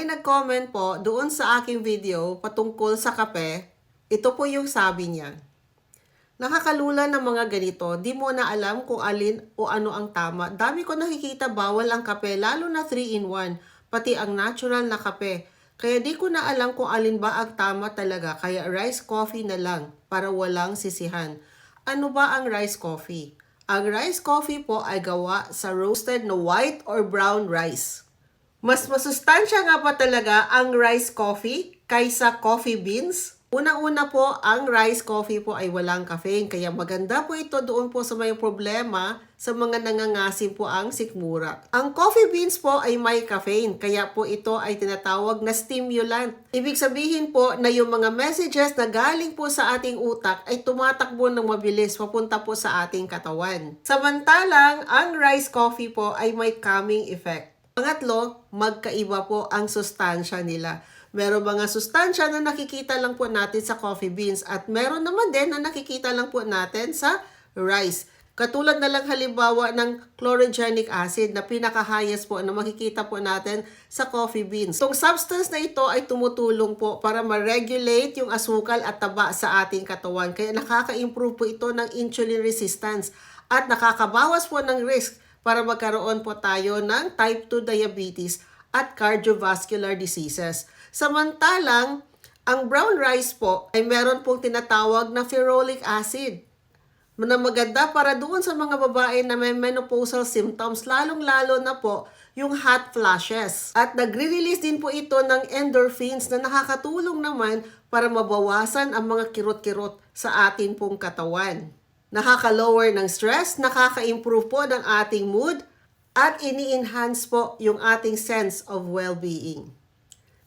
nag-comment po doon sa aking video patungkol sa kape, ito po yung sabi niya. Nakakalula ng mga ganito, di mo na alam kung alin o ano ang tama. Dami ko nakikita bawal ang kape, lalo na 3-in-1, pati ang natural na kape. Kaya di ko na alam kung alin ba ang tama talaga, kaya rice coffee na lang para walang sisihan. Ano ba ang rice coffee? Ang rice coffee po ay gawa sa roasted na white or brown rice. Mas masustansya nga pa talaga ang rice coffee kaysa coffee beans. Una-una po, ang rice coffee po ay walang caffeine. Kaya maganda po ito doon po sa may problema sa mga nangangasim po ang sikmura. Ang coffee beans po ay may caffeine. Kaya po ito ay tinatawag na stimulant. Ibig sabihin po na yung mga messages na galing po sa ating utak ay tumatakbo ng mabilis papunta po sa ating katawan. Samantalang, ang rice coffee po ay may calming effect. Pangatlo, magkaiba po ang sustansya nila. Meron mga sustansya na nakikita lang po natin sa coffee beans at meron naman din na nakikita lang po natin sa rice. Katulad na lang halimbawa ng chlorogenic acid na pinaka-highest po na makikita po natin sa coffee beans. Itong substance na ito ay tumutulong po para ma-regulate yung asukal at taba sa ating katawan. Kaya nakaka-improve po ito ng insulin resistance at nakakabawas po ng risk para magkaroon po tayo ng type 2 diabetes at cardiovascular diseases. Samantalang, ang brown rice po ay meron pong tinatawag na ferulic acid na maganda para doon sa mga babae na may menopausal symptoms, lalong-lalo na po yung hot flashes. At nagre-release din po ito ng endorphins na nakakatulong naman para mabawasan ang mga kirot-kirot sa atin pong katawan. Nakaka-lower ng stress, nakaka-improve po ng ating mood, at ini-enhance po yung ating sense of well-being.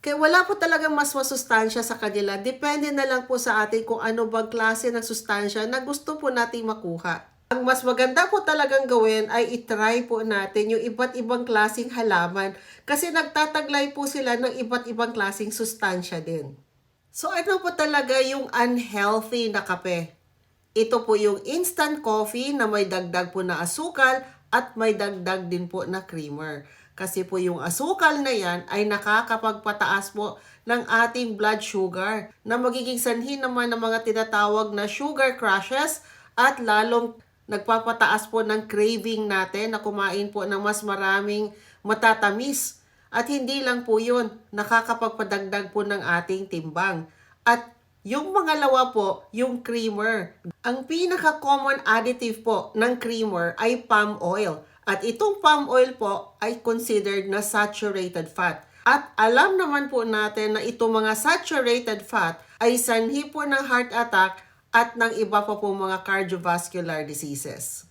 Kaya wala po talagang mas masustansya sa kanila. Depende na lang po sa atin kung ano bang klase ng sustansya na gusto po nating makuha. Ang mas maganda po talagang gawin ay itry po natin yung iba't ibang klaseng halaman kasi nagtataglay po sila ng iba't ibang klaseng sustansya din. So ano po talaga yung unhealthy na kape? Ito po yung instant coffee na may dagdag po na asukal at may dagdag din po na creamer. Kasi po yung asukal na yan ay nakakapagpataas po ng ating blood sugar na magiging sanhi naman ng mga tinatawag na sugar crashes at lalong nagpapataas po ng craving natin na kumain po ng mas maraming matatamis. At hindi lang po yun, nakakapagpadagdag po ng ating timbang. At yung pangalawa po, yung creamer. Ang pinaka-common additive po ng creamer ay palm oil. At itong palm oil po ay considered na saturated fat. At alam naman po natin na itong mga saturated fat ay sanhi po ng heart attack at ng iba pa po mga cardiovascular diseases.